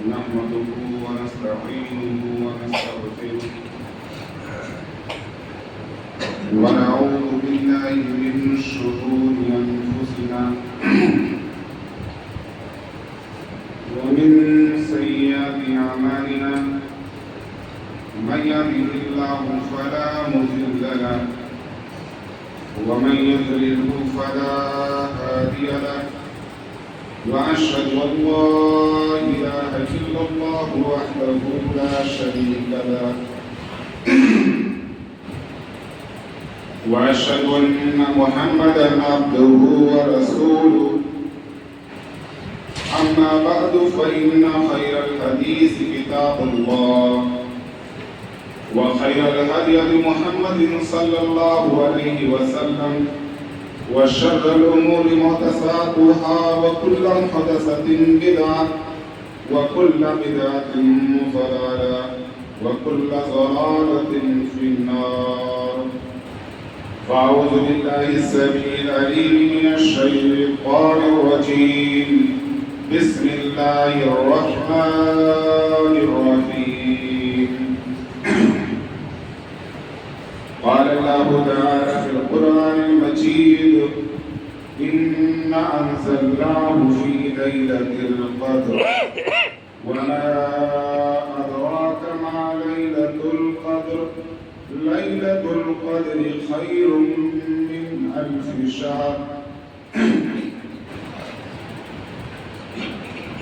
نحمده ونستعينه ونستغفره ونعوذ بالله من شرور أنفسنا ومن سيئات أعمالنا من يهده الله فلا مضل له ومن يضلل فلا هادي له وأشهد أن لا إله إلا الله وحده لا شريك له وأشهد أن محمدا عبده ورسوله أما بعد فإن خير الحديث كتاب الله وخير الهدي محمد صلى الله عليه وسلم وشر الأمور محدثاتها وكل محدثة بدعة وكل بدعة ضلالة وكل ضلالة في النار فأعوذ بالله السميع العليم من الشيطان الرجيم بسم الله الرحمن الرحيم قال الله تعالى في القرآن المجيد إنا أنزلناه في ليلة القدر وما أدراك ما ليلة القدر ليلة القدر خير من 1000 شهر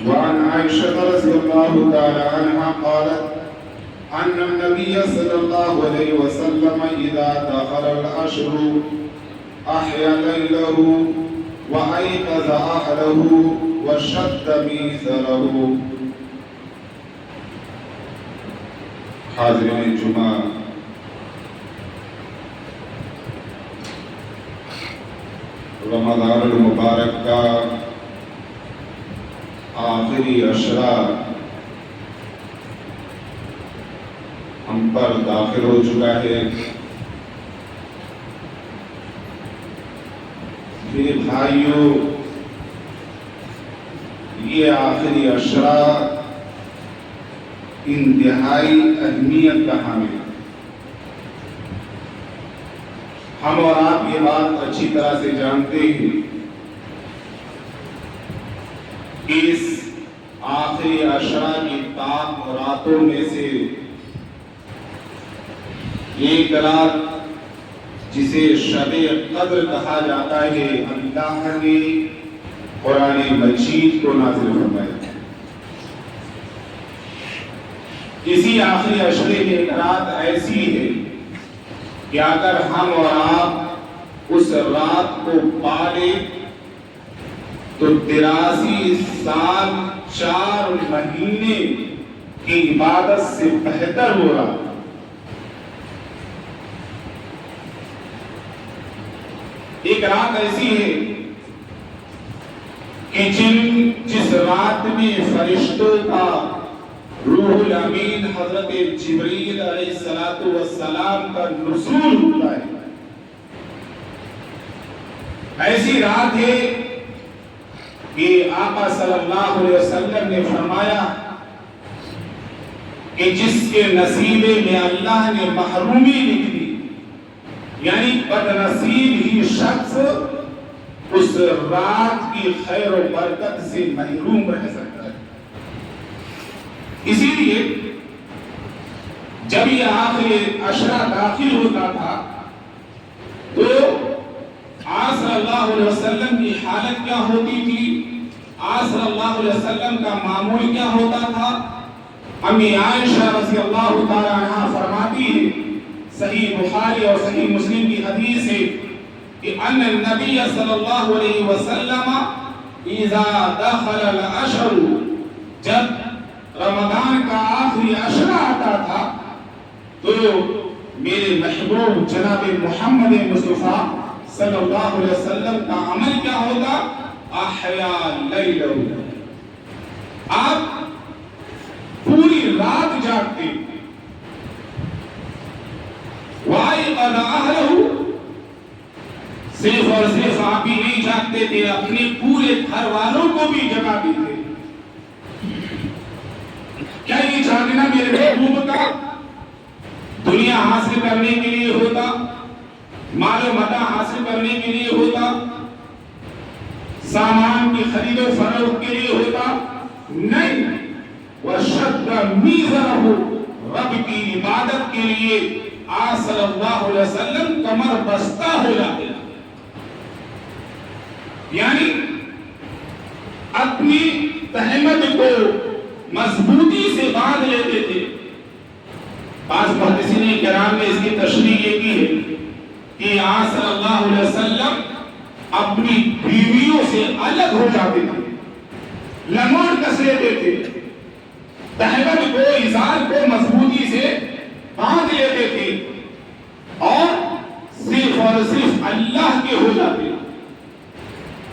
وعن عائشة رضي الله تعالى عنها قالت أن النبي صلى الله عليه وسلم إذا دخل العشر أحيا ليله وأيقظ أهله وشد ميزره. حاضرین جمعہ، رمضان المبارک کا آخری عشرہ ہم پر داخل ہو چکا ہے. میرے بھائیوں، یہ آخری عشرہ انتہائی اہمیت کا حامل ہے. ہم اور آپ یہ بات اچھی طرح سے جانتے ہیں کہ اس آخری عشرہ کی پاک راتوں میں سے ایک رات جسے شب قدر کہا جاتا ہے، اللہ نے قرآن مجید کو نازل فرمایا. اسی آخری عشرے میں ایک رات ایسی ہے کہ اگر ہم اور آپ اس رات کو پالیں تو 83 سال 4 مہینے کی عبادت سے بہتر ہو رہا. ایک رات ایسی ہے کہ جس رات میں فرشتوں کا روح الامین حضرت جبریل علیہ السلام کا نزول ہوتا ہے. ایسی رات ہے کہ آقا صلی اللہ علیہ وسلم نے فرمایا کہ جس کے نصیبے میں اللہ نے محرومی لکھ دی، یعنی بدنصیب ہی شخص اس رات کی خیر و برکت سے محروم رہ سکتا ہے. اسی لیے جب یہ آخری عشرہ داخل ہوتا تھا تو آپ صلی اللہ علیہ وسلم کی حالت کیا ہوتی تھی، آپ صلی اللہ علیہ وسلم کا معمول کیا ہوتا تھا. امی عائشہ رضی اللہ تعالی عنہا فرماتی ہے، صحیح بخاری اور صحیح مسلم کی حدیث ہے کہ ان النبی صلی اللہ علیہ وسلم اذا دخل العشر، جب رمضان کا آخری عشرہ آتا تھا تو میرے محبوب جناب محمد مصطفیٰ صلی اللہ علیہ وسلم کا عمل کیا ہوتا، احیا لیلہ، آپ پوری رات جاگتے. وَأَيْقَظَ أَهْلَهُ، صرف اور صرف آپ ہی نہیں جاگتے تھے، اپنے پورے گھر والوں کو بھی جگا دیتے. حاصل کرنے کے لیے ہوتا، مال و متاع حاصل کرنے کے لیے ہوتا، سامان کی خرید و فروخت کے لیے ہوتا، نہیں، وَشَدَّ مِيزَرَهُ، رب کی عبادت کے لیے آپ صلی اللہ علیہ وسلم کمر بستہ ہو جاتے ہیں، یعنی اپنی تہمت کو مضبوطی سے باندھ لیتے تھے۔ بعض محدثین کرام نے اس کی تشریح یہ کی ہے کہ آپ صلی اللہ علیہ وسلم اپنی بیویوں سے الگ ہو جاتے تھے، لموٹ کس لیتے تھے، تہمت کو، ازار کو مضبوطی سے باندھ لیتے تھے اور صرف اللہ کے ہو جاتے۔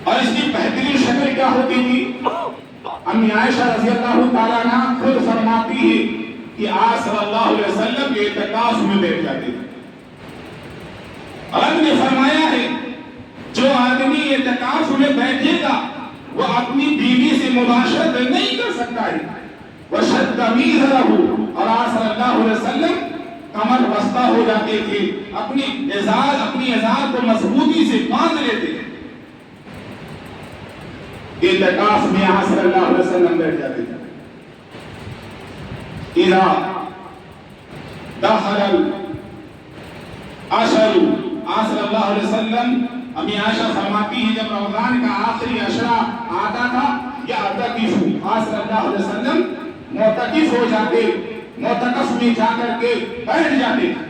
اور اس کی بہترین شکل کیا ہوتی تھی؟ امی عائشہ رضی اللہ تعالیٰ عنہ خود فرماتی ہے کہ آپ صلی اللہ علیہ وسلم اعتکاف میں بیٹھ جاتے تھے، اور نے فرمایا ہے جو آدمی اعتکاف میں بیٹھے گا وہ اپنی بیوی سے مباشرت نہیں کر سکتا ہے۔ وَشَدَّ مِيزَرَهُ، اور آپ صلی اللہ علیہ وسلم کمر بستہ ہو جاتے تھے، اپنی ازار کو مضبوطی سے باندھ لیتے تھے۔ اعتکاف میں آپ صلی اللہ علیہ وسلم بیٹھ جاتے تھے۔ اِذَا دَخَلَ الْعَشْرُ، آپ صلی اللہ علیہ وسلم، امی عائشہ فرماتی ہے جب رمضان کا آخری عشرہ آتا تھا یا اعتکاف، آپ صلی اللہ علیہ وسلم معتکف ہو جاتے، معتکف میں جا کر کے بیٹھ جاتے تھے،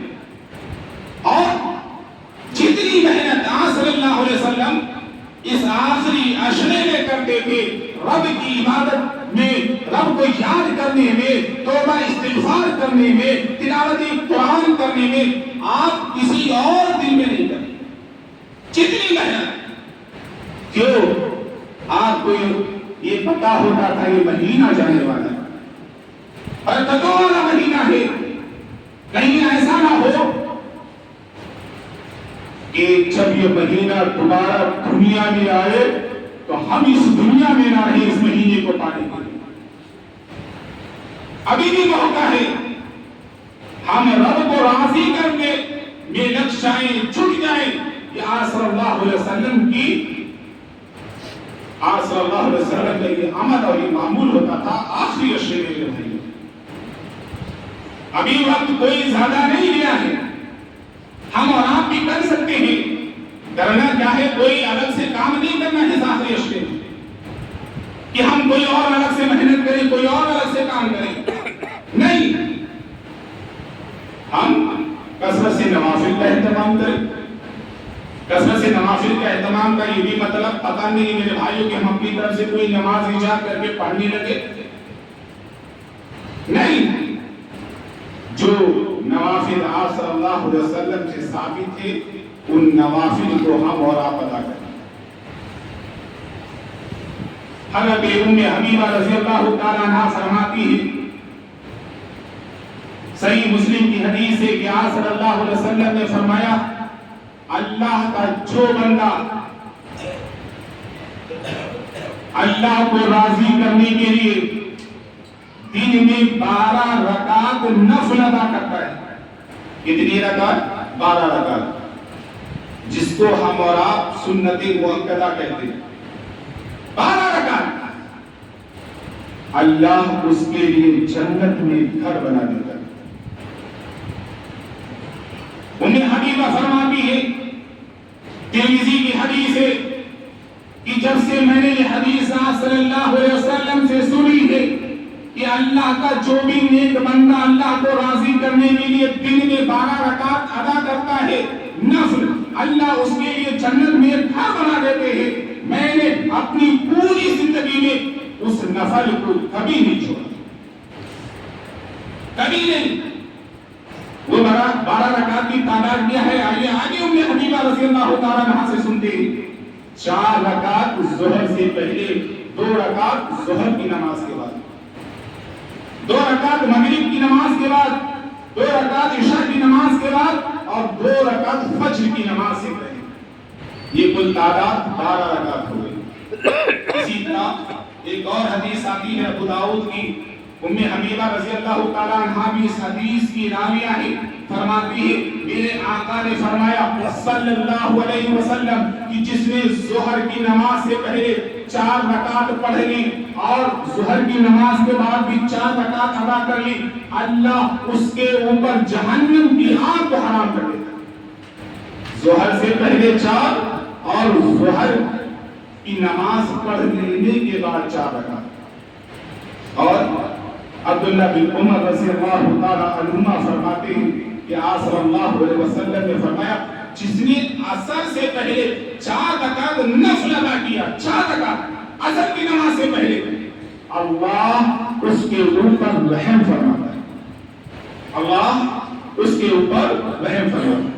اور جتنی محنت آپ صلی اللہ علیہ وسلم اس آخری عشرے میں کرتے تھے، رب کی عبادت میں، رب کو یاد کرنے میں، توبہ استغفار کرنے میں، تلاوت قرآن کرنے میں، آپ کسی اور دن میں نہیں کرتے جتنی محنت۔ کیوں؟ آپ کو یہ پتا ہوتا تھا یہ مہینہ جانے والا ہے، برکتوں والا مہینہ ہے، کہیں ایسا نہ ہو کہ جب یہ مہینہ دوبارہ دنیا میں آئے تو ہم اس دنیا میں نہ رہیں اس مہینے کو پانے کے لیے۔ ابھی بھی موقع ہے، ہم رب کو راضی کرنے میں لگ جائیں، جھک جائیں کہ آپ صلی اللہ علیہ وسلم کا یہ عمل اور یہ معمول ہوتا تھا آخری عشرے میں رہے۔ ابھی وقت کوئی زیادہ نہیں لیا ہے، ہم اور آپ بھی کر سکتے ہیں، کرنا کیا ہے، کوئی الگ سے کام نہیں کرنا ہے اس آخری عشرے میں کہ ہم کوئی اور الگ سے محنت کریں، کوئی اور الگ سے کام کریں، نہیں، ہم کثرت سے نوافل کا اہتمام کریں۔ کثرت سے نوافل کا اہتمام کا یہ بھی مطلب پتہ نہیں میرے بھائیوں کہ ہم اپنی طرف سے کوئی نماز ایجاد کر کے پڑھنے لگے، نہیں، جو نوافل آپ صلی اللہ علیہ وسلم سے ثابت تھے ان نوافل کو ہم اور آپ ادا کریں۔ حضرت ام حبیبہ رضی اللہ تعالیٰ عنہ فرماتی ہے، صحیح مسلم کی حدیث ہے کہ آپ صلی اللہ علیہ وسلم نے فرمایا، اللہ کا جو بندہ اللہ کو راضی کرنے کے لیے دن میں 12 رکعت نفل ادا کرتا ہے، کتنی رکعت؟ 12 رکعت، جس کو ہم اور آپ سنت مؤکدہ کہتے ہیں، 12 رکعت، اللہ اس کے لیے جنت میں گھر بنا دیتا ہے۔ ام حبیبہ فرماتی ہے، ترمذی کی حدیث ہے کہ جب سے میں نے یہ حدیث صلی اللہ علیہ وسلم سے سنی ہے کہ اللہ کا جو بھی نیک بندہ اللہ کو راضی کرنے کے لیے دن میں 12 رکعت ادا کرتا ہے نفل، اللہ اس کے لیے جنت میں گھر بنا دیتے ہیں۔ میں نے اپنی پوری زندگی میں اس نفل کو کبھی نہیں چھوڑا، کبھی نہیں۔ وہ 12 رکعت کی تعداد کیا ہے؟ آئیے آگے ام حبیبہ رضی اللہ تعالیٰ عنہ سے سنتے ہیں۔ 4 رکعت ظہر سے پہلے، 2 رکعت ظہر کی نماز کے بعد، 2 رکعت مغرب کی نماز کے بعد، 2 رکعت عشاء کی نماز کے بعد، اور 2 رکعت فجر کی نماز سے پہلے، یہ کل تعداد 12 رکعت ہو گئی۔ اسی طرح ایک اور حدیث آتی ہے ابو داؤد کی، ام حبیبہ رضی اللہ تعالیٰ عنہ بھی اس حدیث کی راویہ ہے فرماتی ہے میرے آقا نے فرمایا صلی اللہ علیہ وسلم کہ جس نے ظہر کی نماز سے پہلے 4 رکعت پڑھ لی اور ظہر کی نماز کے بعد بھی 4 رکعت ادا کر لی، اللہ اس کے اوپر جہنم کی آگ کو حرام کر دیتا۔ ظہر سے پہلے 4 اور ظہر کی نماز پڑھ لینے کے بعد 4 رکعت۔ اور عبداللہ بن عمر رضی اللہ تعالی عنہما فرماتے ہیں کہ آپ صلی اللہ علیہ وسلم نے فرمایا جس نے عصر سے پہلے 4 رکعت نفل ادا کیا، 4 رکعت عصر کی نماز سے پہلے، اللہ اس کے اوپر رحم فرماتا ہے، اللہ اس کے اوپر رحم فرماتا ہے۔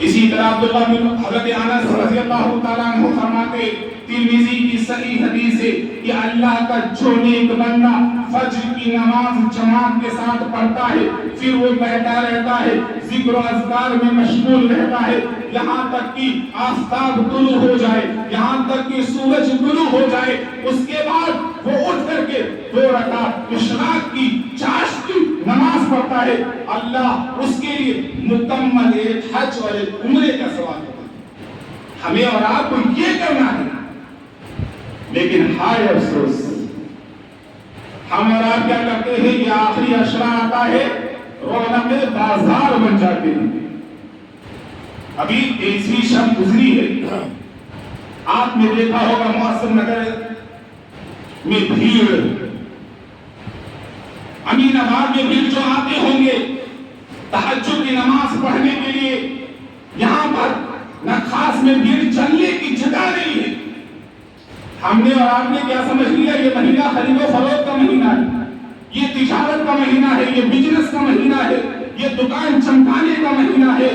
اسی طرح عبداللہ بن حضرت انس رضی اللہ تعالیٰ عنہ فرماتے، ترمذی کی صحیح حدیث ہے کہ اللہ کا جو نیک بندہ فجر کی نماز جماعت کے ساتھ پڑھتا ہے پھر وہ بیٹھا رہتا ہے، ذکر و اذکار میں مشغول رہتا ہے یہاں تک کہ آفتاب طلوع ہو جائے، یہاں تک کہ سورج طلوع ہو جائے، اس کے بعد وہ اٹھ کر کے 2 رکعت اشراق کی چاشت کی نماز پڑھتا ہے، اللہ اس کے لیے مکمل ایک حج اور ایک عمرے کا ثواب دیتا ہے۔ ہمیں اور آپ کو یہ کرنا ہے، لیکن ہائے افسوس ہم اور آپ کیا کرتے ہیں، یہ آخری عشرہ آتا ہے رونق بازار بن جاتے ہیں۔ ابھی 23ویں شب گزری ہے، آپ نے دیکھا ہوگا محسن نگر میں بھیڑ، امین آباد میں بھیڑ جو آتے ہوں گے تہجد کی نماز پڑھنے کے لیے، یہاں پر نہ خاص میں بھیڑ چلنے کی جگہ نہیں ہے۔ ہم نے اور آپ نے کیا سمجھ لیا یہ مہینہ خرید و فروخت کا مہینہ ہے، یہ تجارت کا مہینہ ہے، یہ بزنس کا مہینہ ہے، یہ دکان چمکانے کا مہینہ ہے۔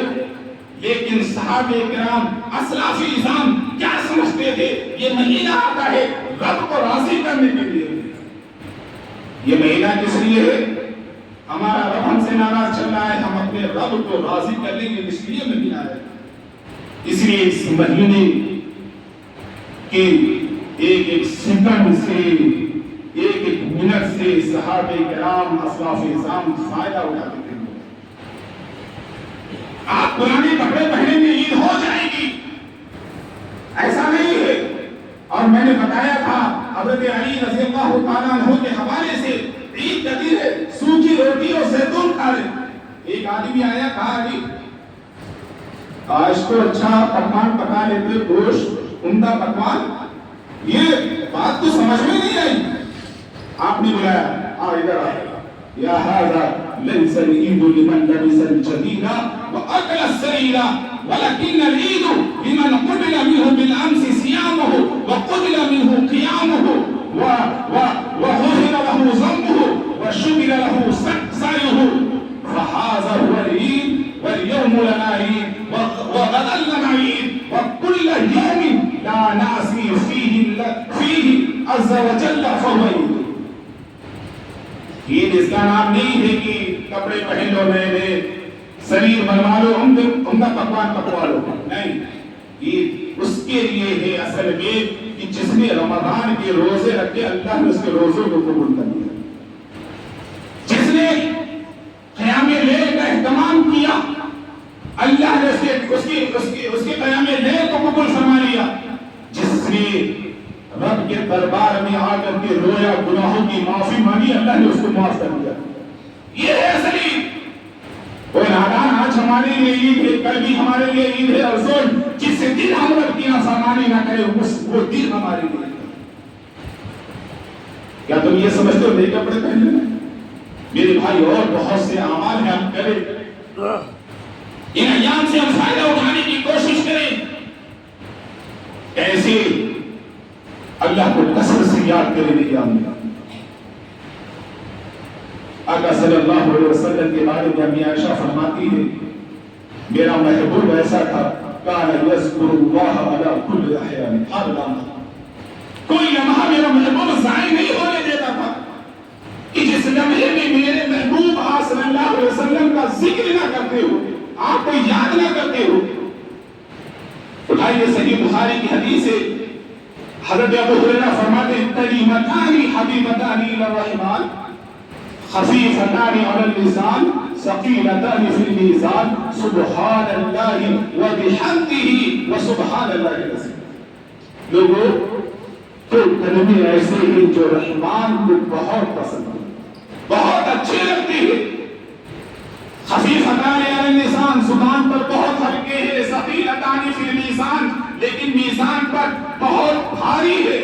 لیکن صحابہ کرام اسلاف اعظام کیا سمجھتے تھے، یہ مہینہ آتا ہے رب کو راضی کرنے کے لیے۔ یہ مہینہ کس لیے ہے؟ ہمارا رب ہم سے ناراض چل رہا ہے، ہم اپنے رب کو راضی کر لیں گے، اس لیے مہینہ ہے۔ اس لیے اس مہینے کے ایک ایک سیکنڈ سے، ایک ایک منٹ سے صحابہ کرام اسلاف اعظام فائدہ اٹھاتے تھے۔ آپ پرانے کپڑے پہنیں گے عید ہو جائے گی، ایسا نہیں ہے۔ اور میں نے بتایا تھا حضرت علی رضی اللہ تعالیٰ عنہ کے حوالے سے عید کا دن ہے، سوکھی روٹی اور زیتون کھا لیں۔ ایک آدمی آیا، کہا علی آج تو اچھا پکوان پکا لیتے، گوشت عمدہ پکوان، یہ بات تو سمجھ میں نہیں آئی۔ آپ نے بلایا، ادھر آ یا ھذا لیس العید لمن لبس الجدید واکل السریرا ولكن العید لمن قبل منه بالامس صيامه وقبل منه قيامه وغفر له ذنبه وشكر له سعيه فهذا هو العید واليوم لنا عید وغدا لنا عید وكل يوم لا نعصي فيه عز وجل فهو عید۔ عید اس کا نام نہیں ہے کہ کپڑے پہن لو نئے نئے، شریر بنوا لو، عمدہ پکوان پکوا لو، نہیں، عید اس کے لیے ہے اصل میں کہ جس نے رمضان کے روزے رکھے اللہ نے اس کے روزوں کو قبول کر لیا، جس نے قیام لیل کا اہتمام کیا اللہ نے اس کے قیام لیل کو قبول فرما لیا، جس نے رب کے دربار میں آ کر کے رویا، گناہوں کی معافی مانگی، اللہ نے اس کو معاف کر دیا۔ یہ ہے اصلی۔ کوئی نادان آج ہمارے لیے عید ہے، کل بھی ہمارے لیے عید ہے، اور سن جس دن ہم رب کی نافرمانی نہ کرے وہ دن ہمارے لیے۔ کیا تم یہ سمجھتے ہو نئے کپڑے پہن لینا؟ میرے بھائی اور بہت سے اعمال ہیں، ہم کریں، ان ایام سے ہم فائدہ اٹھانے کی کوشش کریں، ایسے اللہ کو کثرت سے یاد کریں گے۔ آقا صلی اللہ علیہ وسلم کے بارے میں امی عائشہ فرماتی ہے میرا محبوب ایسا تھا، کان یذکر اللہ علی کل احیان، ہر لمحہ، کوئی لمحہ میرا محبوب ضائع نہیں ہونے دیتا تھا کہ جس لمحے میں میرے محبوب آپ صلی اللہ علیہ وسلم کا ذکر نہ کرتے ہو، آپ کو یاد نہ کرتے ہو۔ اٹھائیے صحیح بخاری کی حدیث ہے، حضرت ابو ہریرہ فرماتے ہیں کلمتان حبیبتان الی الرحمن خفیفتان علی اللسان ثقیلتان فی المیزان سبحان اللہ وبحمدہ وسبحان اللہ العظیم. لوگوں تو کلمے ایسے ہیں جو رحمان کو بہت پسند ہے، بہت اچھے لگتے ہیں. خفیفتان علی اللسان، زبان پر بہت ہلکے ہیں. ثقیلتان فی المیزان، لیکن میزان پر بہت بھاری ہے.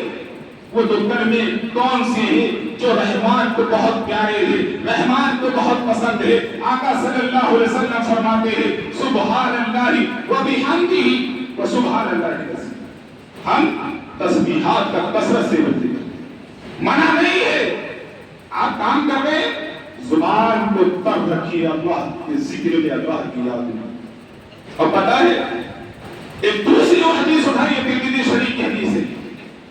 وہ دو کلمے کون سے ہیں جو رحمان کو بہت پیارے ہیں، رحمان کو بہت پسند ہے؟ آقا صلی اللہ علیہ وسلم فرماتے ہیں سبحان اللہ وبحمدہ وسبحان اللہ العظیم. ہم تسبیحات کا کثرت سے بولتے ہیں، منع نہیں ہے. آپ کام کر رہے ہیں، زبان کو تر رکھیے اللہ کے ذکر میں، اللہ کی یاد میں. اور پتہ ہے ایک دوسری حدیث اٹھائیے، ترمذی شریف کی حدیث ہے.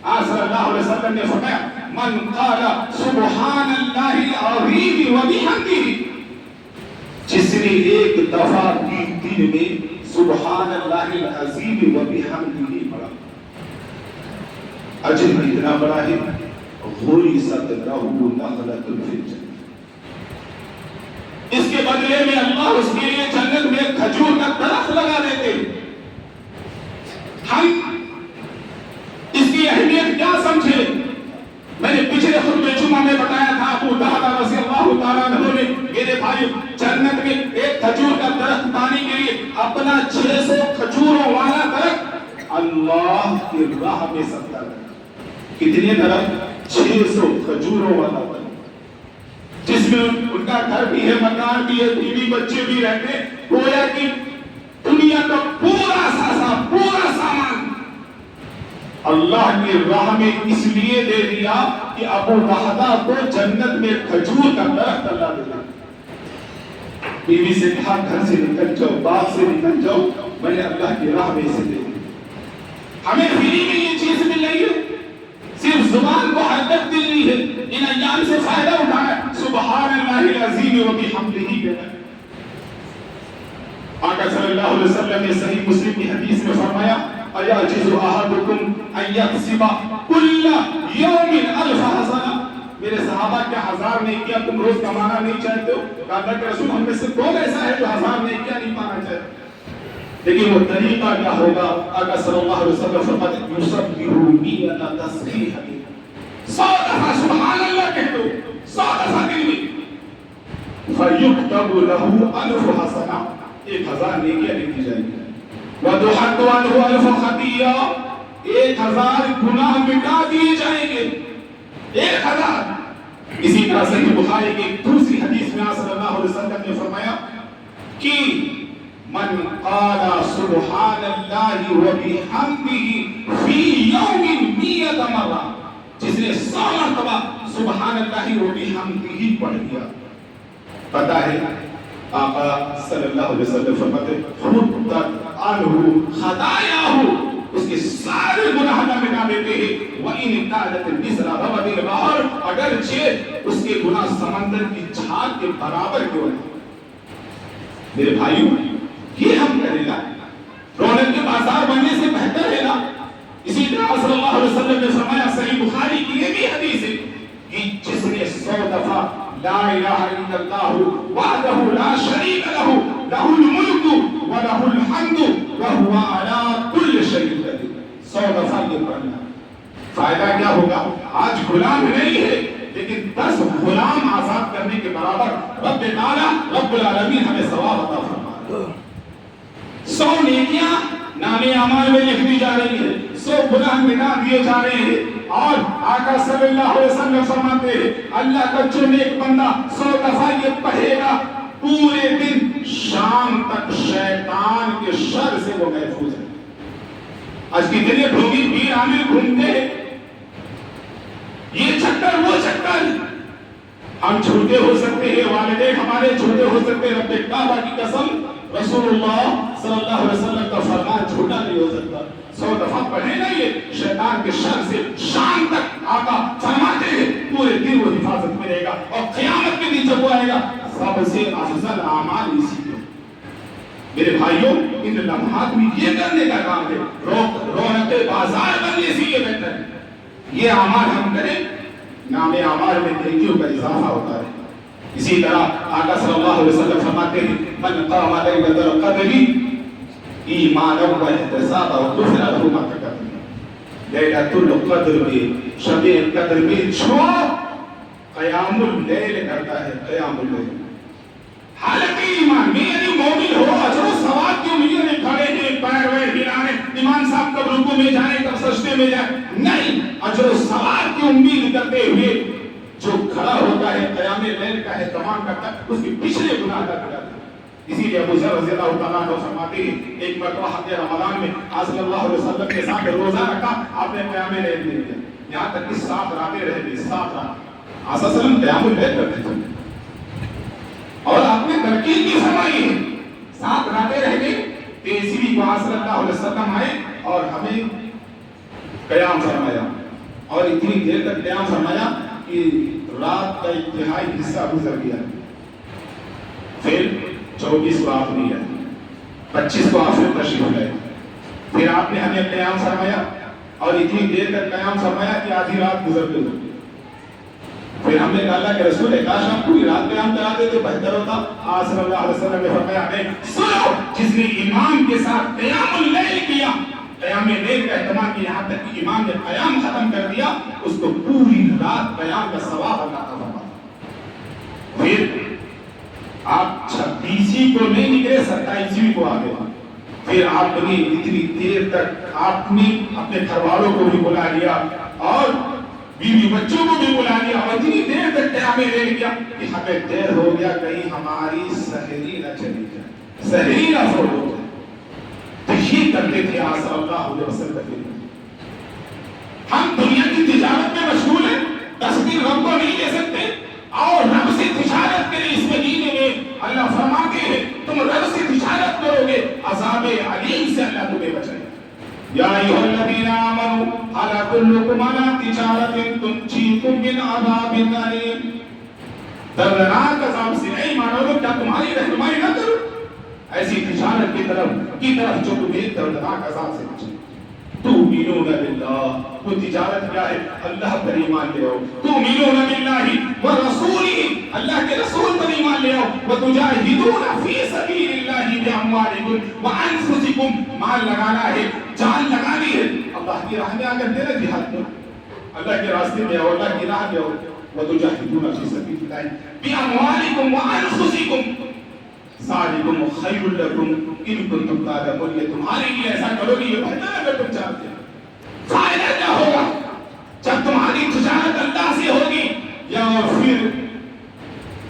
آپ صلی اللہ علیہ وسلم نے فرمایا من قال سبحان اللہ العظیم وبحمدہ، جس نے ایک دفعہ دن میں سبحان اللہ العظیم وبحمدہ پڑھا، اجر میں اتنا بڑا ہے غرست لہ نخلۃ فی الجنہ. اس کے بدلے میں اللہ اس کے لیے جنت میں کھجور کا درخت لگا دیتے. ہم اس کی اہمیت کیا سمجھے؟ میں نے پچھلے خطبہ جمعہ میں بتایا تھا ابو درداء رضی اللہ تعالیٰ عنہ نے میرے بھائی جنت میں ایک کھجور کا درخت پانے کے لیے اپنا 600 کھجوروں والا درخت اللہ کی راہ میں صدقہ کیا. کتنے درخت؟ 600 کھجوروں والا درخت، جس میں ان کا گھر بھی ہے، مکان بھی ہے، بیوی بچے بھی رہتے. گویا کہ دنیا کا پورا سامان اللہ کی راہ میں اس لیے دے دیا کہ ابو درداء کو جنت میں کھجور کا درخت اللہ دے دیا. بیوی سے کہا گھر سے نکل جاؤ، باپ سے نکل جاؤ، میں نے اللہ کی راہ میں اسے دے دیا. ہمیں فری میں یہ چیز مل رہی ہے، صرف زبان کو حرکت ملنی ہے، ان ایام سے فائدہ اٹھانا ہے. سبحان اللہ العظیم وبحمدہ کہنا ہے. آقا صلی اللہ علیہ وسلم نے صحیح مسلم کی حدیث میں فرمایا اَيَعْجِزُ أَحَدُكُمْ أَن يَكْسِبَ كُلَّ يَوْمٍ أَلْفَ حَسَنَةٍ. میرے صحابہ کیا 1000 نیکیاں تم روز کمانا نہیں چاہتے ہو؟ کہا اللہ کے رسول ہم میں سے کون ایسا ہے جو 1000 نیکیاں نہیں پانا چاہتے؟ لیکن وہ طریقہ کیا ہوگا؟ آقا صلی اللہ علیہ وسلم فرماتے ہیں يُسَبِّحُ مِئَةَ تَسْبِيحَةٍ، 100 دفعہ سبحان اللہ کہہ دو، 100 دفعہ دن میں، فَيُكْتَبُ لَهُ أَلْفُ حَسَنَةٍ، 1000 نیکیاں لکھی جائیں گی. وَتُحَطُّ عَنْهُ أَلْفُ خَطِيئَةٍ، 1000 گناہ مٹا دیے جائیں گے. 1000. اسی طرح صحیح بخاری کی دوسری حدیث میں صلی اللہ علیہ وسلم نے فرمایا کہ من قال سبحان اللہ وبحمدہ فی یوم 100 مرہ، جس نے 100 مرتبہ سبحان اللہ وبحمدہ پڑھ دیا. پتہ ہے آقا صلی اللہ علیہ وسلم فرماتے خُطَّتْ عَنْهُ خَطَايَاهُ، اس کے سارے گناہ اللہ مٹا دیتے ہیں. وَإِنِ ابْتَعَدَتْ مِثْلَ زَبَدِ الْبَحْرِ، اگرچہ اس کے گناہ سمندر کی جھاگ کے برابر کیوں ہیں. میرے بھائیوں یہ ہم کریں گا، رونق کے بازار بننے سے بہتر ہے نا. اسی طرح صلی اللہ علیہ وسلم نے فرمایا صحیح بخاری کی یہ بھی حدیث ہے کہ جس نے 100 دفعہ لا الہ الا اللہ وحدہ لا شریک لہ لہ الملک ولہ الحمد وہو علی کل شیء قدیر، 100 دفعہ یہ پڑھنا. فائدہ کیا ہوگا؟ آج غلام نہیں ہے لیکن 10 غلام آزاد کرنے کے برابر رب تعالی رب العالمین ہمیں ثواب عطا فرمائے. 100 نیکیاں نامے اعمال میں لکھ دی جا رہی ہے، 100 گناہ مٹا دیے جا رہے ہیں. اور آقا صلی اللہ علیہ وسلم فرماتے ہیں اللہ کا جو نیک بندہ 100 دفعہ یہ پڑھے گا پورے دن شام تک شیطان کے شر سے وہ محفوظ ہے. آج کتنے ڈھونگی پیر عامل گھومتے ہیں، یہ چکر وہ چکر. ہم چھوٹے ہو سکتے ہیں، والدین ہمارے چھوٹے ہو سکتے ہیں، رب کعبہ کی قسم رسول اللہ صلی اللہ علیہ وسلم کا فرمان چھوٹا نہیں ہو سکتا. 100 دفعہ پڑھے نا یہ شیطان کے شر سے شام تک آقا فرماتے ہیں پورے دن وہ حفاظت میں رہے گا. اور قیامت کے دن جب وہ آئے گا سب سے افضل اعمال اسی کو. میرے بھائیوں ان لمحات میں یہ کرنے کا کام ہے، رونق بازار بننے سے یہ بہتر ہے. یہ اعمال ہم کریں، نام اعمال میں نیکیوں کا اضافہ ہوتا ہے. اسی طرح آقا صلی اللہ علیہ وسلم فرماتے ہیں من قام لیلۃ القدر ایمانا واحتسابا غفر له ما تقدم لیلۃ القدر میں شب قدر میں جو قیام اللیل کرتا ہے، قیام اللیل حالت ایمان میں، یعنی مومن ہو، اجر و ثواب کی امید میں کھڑے ہیں، پیر ویر ہلانے، امام صاحب کب رکوع میں جائیں کب سجدے میں جائیں، نہیں، اجر و ثواب کی امید کرتے ہوئے جو کھڑا ہوتا ہے قیام لیل کا اہتمام کرتا ہے، اس کے پچھلے گناہ کا کرتا ہے۔ اسی لیے ابو ذر رضی اللہ تعالیٰ عنہ فرماتے ہیں ایک مرتبہ حد رمضان میں آپ صلی اللہ علیہ وسلم کے ساتھ روزہ رکھا، آپ نے قیام لیل دے دیا، یہاں تک کہ 7 راتیں رہ گئی، 7 رات آپ صلی اللہ علیہ وسلم قیام اللیل کرتے تھے اور آپ نے ترکیب کی فرمائی ہے، 7 راتیں رہ گئی، تیسری کو آپ صلی اللہ علیہ وسلم آئے اور ہمیں قیام فرمایا اور اتنی دیر تک قیام فرمایا کہ رات کا انتہائی حصہ گزر گیا، پھر 24 کو آپ نہیں آئے، 25 کو آپ پھر تشریف لائے، پھر آپ نے ہمیں قیام فرمایا اور اتنی دیر تک قیام فرمایا کہ آدھی رات گزر گئی، پھر ہم نے کہا اللہ کے رسول ہے کاش آپ پوری رات قیام کراتے تو بہتر ہوتا۔ آپ صلی اللہ علیہ وسلم نے فرمایا نہیں، سنو، جس نے امام کے ساتھ قیام اللیل کیا، قیام لیل کا اہتمام کیا، یہاں تک کہ امام نے قیام ختم کر دیا، اس کو پوری رات قیام کا ثواب اللہ کا فرمایا۔ پھر آپ 26ویں کو نہیں نکلے، 27ویں کو آ گئے، پھر آپ نے اتنی دیر تک آپ نے اپنے گھر والوں کو بھی بلا لیا اور بیوی بچوں کو بھی بلا لیا اور اتنی دیر تک قیام لیل کیا کہ ہمیں دیر ہو گیا، کہیں ہماری سحری نہ چلی جائے، سحری نہ فوت ہو جائے، تو یہ کرتے تھے آپ صلی اللہ علیہ وسلم۔ ہم دنیا کی تجارت میں مشغول ہیں، 10 دن رب کو نہیں لے سکتے اور رب سے تجارت کریں، اس مدینے میں اللہ فرماتے ہیں تم رب سے تجارت کرو گے، عذاب علیم سے اللہ تمہیں بچائے۔ یا ایھا الذین آمنوا هل ادلکم علی تجارۃ تنجیکم من عذاب الیم، دردناک عذاب سے نہیں مانو گے، کیا تمہاری رہنمائی نہ کروں ایسی تجارت کی طرف جو تمہیں دردناک عذاب سے بچائے۔ تؤمنون باللہ، وہ تجارت کیا ہے؟ اللہ پر ایمان لے آؤ، تؤمنون باللہ ورسولہ، اللہ کے رسول پر ایمان لے آؤ، وتجاہدون فی سبیل اللہ باموالکم وانفسکم، مال لگانا ہے، جان لگانی ہے، اللہ کی راہ میں آ کر تیرا جہاد کرو، اللہ کے راستے میں آؤ، اللہ کی راہ میں آؤ، وتجاہدون فی سبیل اللہ باموالکم وانفسکم ذالکم خیر لکم ان کنتم تعلمون، یہ تمہارے لیے ایسا کرو گے یہ بہتر ہے اگر تم چاہتے ہیں۔ فائدہ کیا ہوگا جب تمہاری تجارت اللہ سے ہوگی؟ یغفر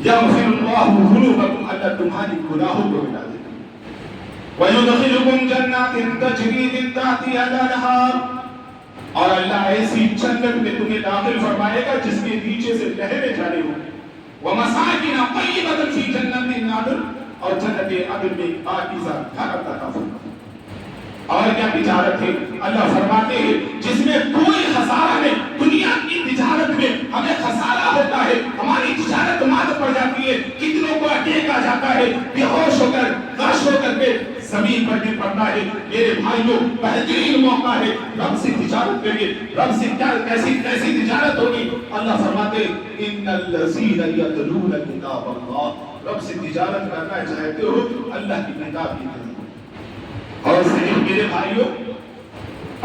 اللہ ذنوبکم، اللہ تمہاری گناہوں کو مٹا دے گا، ویدخلکم جنات تجری من تحتها الانہار، اور اللہ ایسی جنت میں تمہیں داخل فرمائے گا جس کے نیچے سے نہریں جاری ہوں گی، ومساکن طیبۃ فی جنت العدن، اور جنت عدن میں پاکیزہ گھر عطا فرمائے۔ اور کیا تجارت ہے؟ اللہ فرماتے ہیں جس میں کوئی خسارہ نہیں، دنیا کی تجارت میں ہمیں خسارہ ہوتا ہے، ہماری تجارت مات پڑ جاتی ہے، کتنوں کو اٹیک آ جاتا ہے، بے ہوش ہو کر غش ہو کر کے زمین پر گر پڑتا ہے۔ میرے بھائیوں بہترین موقع ہے، رب سے تجارت کریے، رب سے کیسی تجارت ہوگی؟ اللہ فرماتے ان الذین یتلون کتاب اللہ، رب سے تجارت کرنا چاہتے ہو اللہ کی کتاب کی تلاوت، اور صرف میرے بھائیوں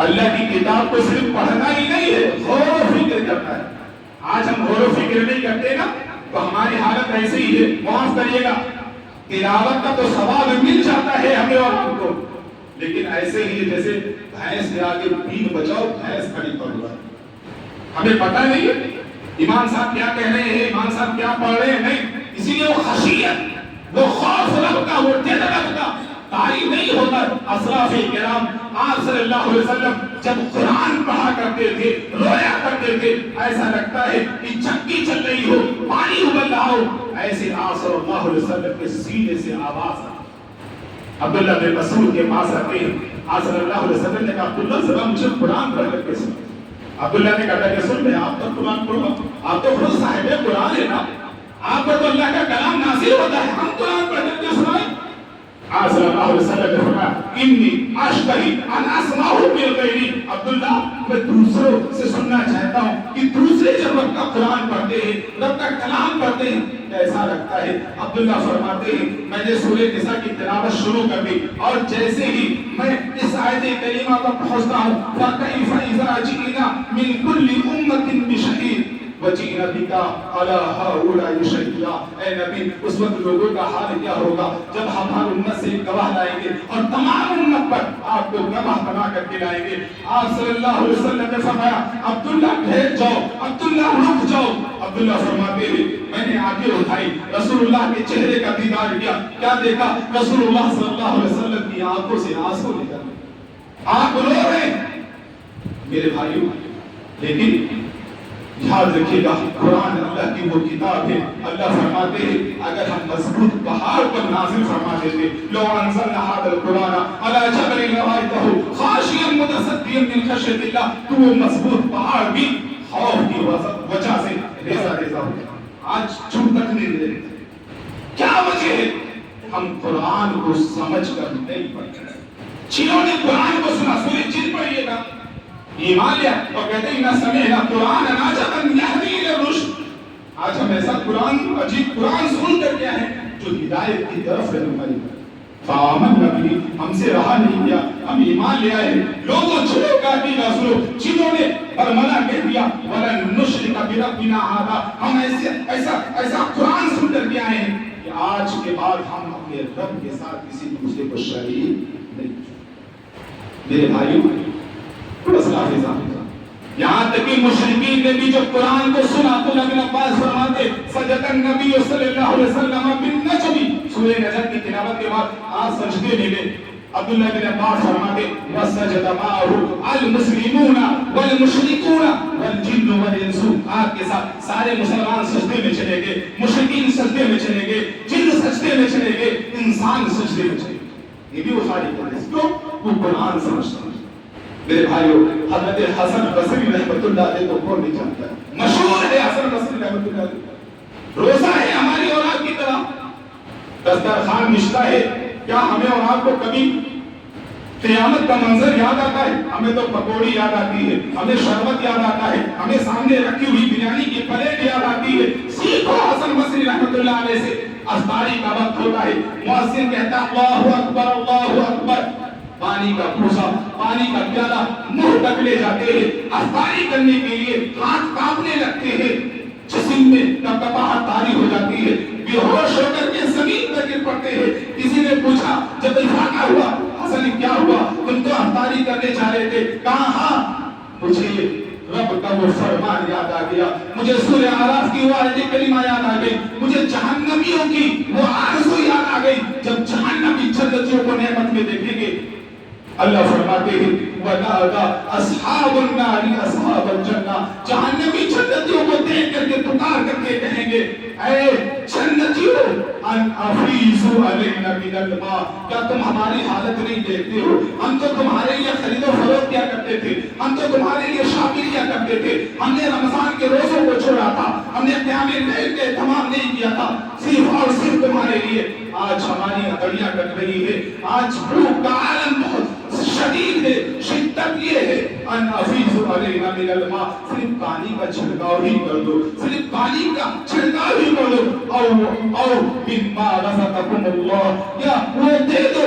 اللہ کی کتاب کو صرف پڑھنا ہی نہیں ہے، غور و فکر کرنا ہے۔ آج ہم غور و فکر نہیں کرتے نا تو ہماری حالت ایسے ہی ہے، معاف کریے گا، تلاوت کا تو ثواب مل جاتا ہے ہمیں اور تم کو، لیکن ایسے ہی جیسے بھینس کے آگے بین بچاؤ، بھینس کھڑی پڑ رہا ہے، ہمیں پتہ نہیں ہے امام صاحب کیا کہہ رہے ہیں، امام صاحب کیا پڑھ رہے ہیں، نہیں، اسی لیے وہ خشیت، وہ خوف رب کا، وہ ڈر رب کا تعلیم نہیں ہوتا۔ اسلاف کرام آپ صلی اللہ علیہ وسلم جب قرآن پڑھا کرتے تھے، رویا کرتے تھے، ایسا لگتا ہے کہ چکی چل رہی ہو، پانی ابل رہا ہو، ایسے آپ صلی اللہ علیہ وسلم کے سینے سے آواز آئی۔ عبداللہ بن مسعود کے پاس آتے ہیں، آپ صلی اللہ علیہ وسلم نے کہا عبداللہ ذرا مجھے قرآن پڑھ کر کے سنا۔ عبداللہ نے کہا کہ سن میں آپ تو قرآن پڑھو، آپ تو خود صاحب قرآن ہے نا، آپ پر تو اللہ کا کلام نازل ہوتا ہے، ہم قرآن پڑھ کر کے سنائیں۔ آپ صلی اللہ علیہ وسلم نے فرمایا انی اشتہی ان اسمعہ من غیری، عبداللہ میں دوسروں سے سننا چاہتا ہوں کہ دوسرے جب رب کا قرآن پڑھتے ہیں، رب کا کلام پڑھتے ہیں کیسا لگتا ہے۔ عبداللہ فرماتے ہیں میں نے سورہ نساء کی تلاوت شروع کر دی اور جیسے ہی میں اس آیت کریمہ پر پہنچتا ہوں فَكَيْفَ إِذَا جِئْنَا مِنْ كُلِّ أُمَّةٍ بِشَهِيدٍ وَجِئْنَا بِكَ عَلَىٰ هَٰؤُلَاءِ شَهِيدًا۔ اے نبی اس وقت لوگوں کا حال کیا ہوگا جب ہم ہر امت سے ایک گواہ لائیں گے اور تمام امت پر آپ کو گواہ بنا کر کے لائیں گے۔ آپ صلی اللہ علیہ وسلم نے فرمایا عبداللہ ٹھہر جاؤ، عبداللہ رک جاؤ۔ عبداللہ فرماتے ہیں میں نے آنکھیں اٹھائی، رسول اللہ کے چہرے کا دیدار کیا، کیا دیکھا؟ رسول اللہ صلی اللہ علیہ وسلم کی آنکھوں سے آنسو نکل رہے، آپ رو رہے میرے بھائیوں۔ لیکن یاد رکھیے گا قرآن اللہ کی وہ کتاب ہے، اللہ فرماتے ہیں اگر ہم مضبوط پہاڑ پر نازل فرما دیتے لو انزلنا هذا القرآن على جبل لرأيته خاشعا متصدعا من خشية الله، تو وہ مضبوط پہاڑ بھی خوف کی وجہ سے ریزہ ریزہ ہو گیا، آج چھوٹ تک نہیں دے رہے۔ کیا وجہ ہے؟ ہم قرآن کو سمجھ کر نہیں پڑھ رہے۔ جنہوں نے قرآن کو سنا، سورہ جن پڑھیے گا، ایمان لیا اور کہتے ہیں نہ سمعنا قرآن عجبا یہدی الی الرشد۔ آج ہم ایسا قرآن عجیب قرآن سن کر کیا ہے جو ہدایت کی طرف رہنمائی کرتا ہے۔ فآمنا به، ہم سے رہا نہیں گیا، ہم ایمان لے آئے۔ لوگوں چھوڑو کافی رسولو جنہوں نے برملا کہہ دیا ولن نشرک بربنا ھذا، ہم ایسا قرآن سن کر کے آئے ہیں کہ آج کے بعد ہم اپنے رب کے ساتھ کسی دوسرے کو شریک نہیں۔ میرے بھائیوں یہاں تک کہ مشرکین نے بھی جب قرآن کو سنا تو ابن عباس فرماتے سجد النبی صلی اللہ علیہ وسلم بالنجم، سورہ نجم کی تلاوت کے بعد آپ سجدے میں گئے۔ عبداللہ بن عباس فرماتے وسجد معه المسلمون والمشركون والجن والانس، آپ کے ساتھ سارے مسلمان سجدے میں چلے گئے، مشرکین سجدے میں چلے گئے، جن سجدے میں چلے گئے، انسان سجدے میں چلے گئے۔ یہ بھی بخاری کا حدیث، کیوں؟ وہ قرآن سمجھتا ہے۔ میرے بھائیوں حضرت حسن بصری رحمۃ اللہ علیہ کو کون نہیں جانتا ہے؟ مشہور ہے حسن بصری رحمۃ اللہ علیہ، روزہ ہے ہماری اولاد کی طرح، دسترخوان نشتا ہے۔ کیا ہمیں اور آپ کو کبھی قیامت کا منظر یاد آتا ہے؟ ہمیں تو پکوڑی یاد آتی ہے، ہمیں شربت یاد آتا ہے، ہمیں سامنے رکھی ہوئی بریانی کی پلیٹ یاد آتی ہے۔ سیکھو حسن بصری رحمۃ اللہ علیہ سے۔ افطاری کا وقت ہوتا ہے، مؤذن کہتا ہے اللہ اکبر اللہ اکبر، پانی کا پھوسا، پانی کا پیالہ منہ تک لے جاتے ہیں، افطاری کرنے کے لیے ہاتھ کانپنے لگتے ہیں، جسم میں کپکپاہٹ طاری ہو جاتی ہے، بے ہوش ہو کر کے زمین پر گر پڑتے ہیں۔ کسی نے پوچھا جب افاقہ ہوا حسن کیا ہوا؟ تم تو افطاری کرنے جا رہے تھے۔ کہا ہاں مجھے رب کا وہ فرمان یاد آ گیا، مجھے سورہ اعراف کی وہ آیت کریمہ یاد آ گئی، مجھے جہنمیوں کی وہ آرزو یاد آ گئی جب جہنمی جنتیوں کو نعمت میں دیکھیں گے۔ اللہ فرماتے ہیں وَنَادَى أَصْحَابُ النَّارِ أَصْحَابَ الْجَنَّةِ، جہنمی جنتیوں کو دیکھ کر کے پکار کر کے کہیں گے اے جنتیوں ان افیضوا علینا من الماء، کیا تم ہماری حالت نہیں دیکھتے ہو؟ ہم تو تمہارے لیے خرید و فروخت کیا کرتے تھے، ہم تو تمہارے لیے شاپنگ کیا کرتے تھے، ہم نے رمضان کے روزوں کو چھوڑا تھا، ہم نے قیام اللیل کے اہتمام نہیں کیا تھا، صرف اور صرف تمہارے لیے۔ آج ہماری ہڈیاں کٹ رہی ہے، آج بھوک کا عالم بہت شدید ہے، شدت یہ ہے ان افیضوا علینا من الماء، صرف پانی کا چھڑکاؤ ہی کر دو، صرف پانی کا چھڑکاؤ ہی کر دو، او مما رزقکم اللہ، یا وہ دے دو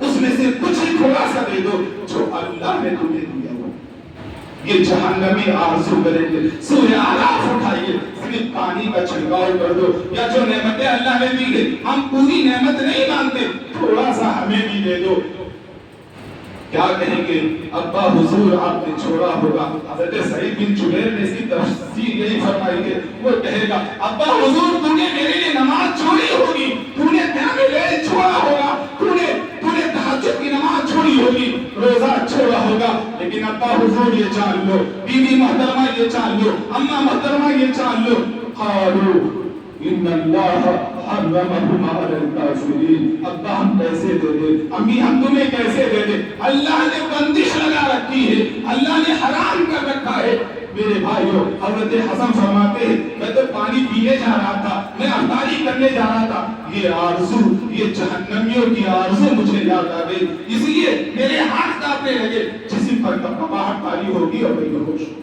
اس میں سے کچھ ہی تھوڑا سا دے دو جو اللہ نے تمہیں دیا ہو۔ یہ جہنمی آرزو کریں گے، سورہ اعراف اٹھائیے، صرف پانی کا چھڑکاؤ کر دو، یا جو نعمتیں اللہ نے دی ہے ہم پوری نعمت نہیں مانتے، تھوڑا سا ہمیں بھی دے دو۔ کیا کہیں گے؟ ابا حضور آپ نے چھوڑا ہوگا۔ حضرت سعید بن جبیر نے اس کی تفسیر یہی فرمائی ہے، وہ کہے گا ابا حضور تو نے میرے لیے نماز چھوڑی ہوگی، تو نے قیام اللیل چھوڑا ہوگا، تو نے تہجد کی نماز چھوڑی ہوگی، روزہ چھوڑا ہوگا، لیکن ابا حضور یہ جان لو، بی بی محترمہ یہ جان لو، اماں محترمہ یہ جان لو، قالوا ان اللہ حرمہما علی الکافرین، ابا ہم کیسے دے دے، امی ہم تمہیں کیسے دے دے، اللہ نے بندش لگا رکھی ہے، اللہ نے حرام کر رکھا ہے۔ میرے بھائیو حضرت حسن فرماتے ہیں میں تو پانی پینے جا رہا تھا، میں افطاری کرنے جا رہا تھا، یہ آرزو، یہ جہنمیوں کی آرزو مجھے یاد آ گئی، اس لیے میرے ہاتھ کانپنے لگے، جسم پر کپاہٹ تاری ہوگی اور بے ہوش ہوگی۔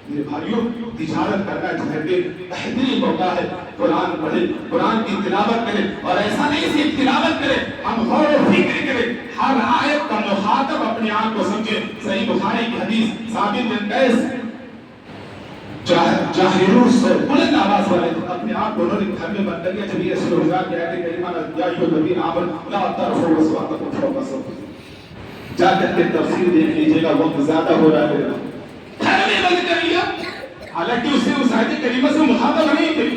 میرے بھائیوں، تجارت کرنا جہر کے بہترین موقع ہے۔ قرآن پڑھے، قرآن کی تلاوت کرے، اور ایسا نہیں صرف تلاوت کرے، ہم غور و فکر کریں، ہر آیت کا مخاطب اپنے آپ کو سمجھے۔ صحیح بخاری کی حدیث، ثابت بن قیس جاہروں سے بلند آواز والے تھے، اپنے آپ کو انہوں نے گھر میں بند کر لیا جب یہ سورہ کی آیت کریمہ یا ایھا الذین آمنوا لا ترفعوا اصواتکم فوق صوت۔ جا کر کے تفسیر دیکھ لیجیے گا، وقت زیادہ ہو رہا ہے۔ گھر میں بند کر لیا، حالانکہ اس سے اس آیت کریمہ سے مخاطب نہیں تھے۔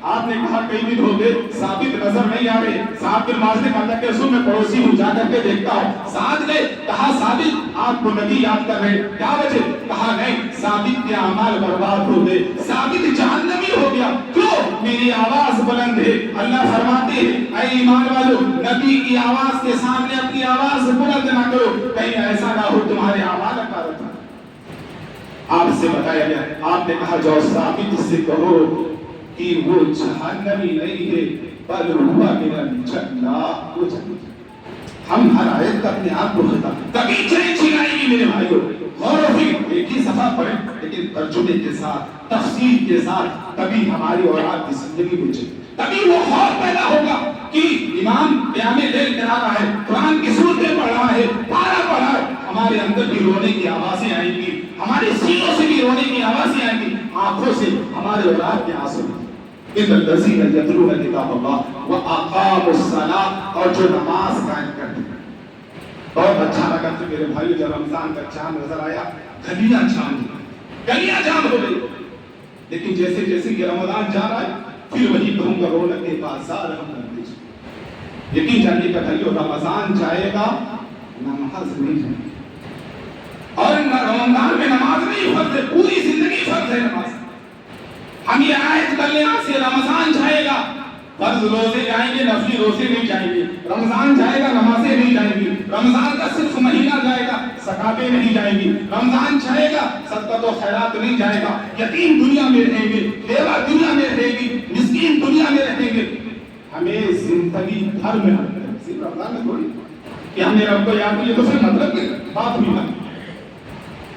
آپ نے کہا کئی دن ہو گئے ثابت نظر نہیں آ رہے۔ صاحب بن معاذ نے کہا کہ رسول میں پڑوسی ہوں، جا کر کے دیکھتا ہوں۔ ساتھ گئے، کہا ثابت آپ کو نبی یاد کر رہے، کیا وجہ؟ کہا نہیں، ثابت کے اعمال برباد ہو گئے، ثابت جہنمی ہو گیا۔ کیوں؟ میری آواز بلند ہے۔ اللہ فرماتے ہیں اے ایمان والو، نبی کی آواز کے سامنے اپنی آواز بلند نہ کرو، کہیں ایسا نہ ہو تمہارے اعمال اکارت۔ آپ سے بتایا گیا، آپ نے کہا جاؤ ثابت سے کہو کہ وہ جہنمی نہیں ہے بل ہوا من الجنہ۔ ہم ہر آیت کا اپنے آپ کو خطاب، کبھی چھڑائی گی میرے بھائیوں، غور و فکر، ایک ہی صفحہ پڑھیں لیکن ترجمے کے ساتھ، تفسیر کے ساتھ، تبھی ہماری اولاد کی زندگی میں چلے، تبھی وہ خوف پیدا ہوگا کہ امام قیام لیل کرا رہا ہے، قرآن کی سورتیں پڑھ رہا ہے، پارہ پڑھ رہا ہے، ہمارے اندر بھی رونے کی آوازیں آئیں گی، ہمارے سینوں سے بھی رونے کی آوازیں آئیں گی، آنکھوں سے ہمارے اولاد کے آنسو آئیں گے۔ ان الذین یتلون کتاب اللہ واقاموا الصلاۃ، اور جو نماز قائم کرتے ہیں۔ بہت اچھا لگا کہ میرے بھائی جب رمضان کا چاند نظر آیا، گلیاں چاند ہو گئی، لیکن جیسے جیسے یہ رمضان جا رہا ہے پھر وہی کہوں گا رونق کے بازار ہم کرتے ہیں۔ یقین جانیے کہ بھائیو رمضان جائے گا نماز نہیں جائے گی، اور رمضان میں نماز نہیں فرض ہے، پوری زندگی فرض ہے نماز۔ ہم یہ آیت کر لیں آج سے، رمضان جائے گا فرض روزے جائیں گے، نفلی روزے نہیں جائیں گے، رمضان جائے گا نمازیں نہیں جائیں گی، رمضان کا صرف مہینہ جائے گا زکاتیں نہیں جائیں گی، رمضان جائے گا صدقۃ و خیرات نہیں جائے گا، یتیم دنیا میں رہیں گے، بیوہ دنیا میں رہے گی، مسکین دنیا میں رہیں گے۔ ہمیں زندگی بھر میں صرف رمضان میں تھوڑی کہ ہم نے رب کو یاد کیا، تو پھر مطلب کی بات ہوئی نا،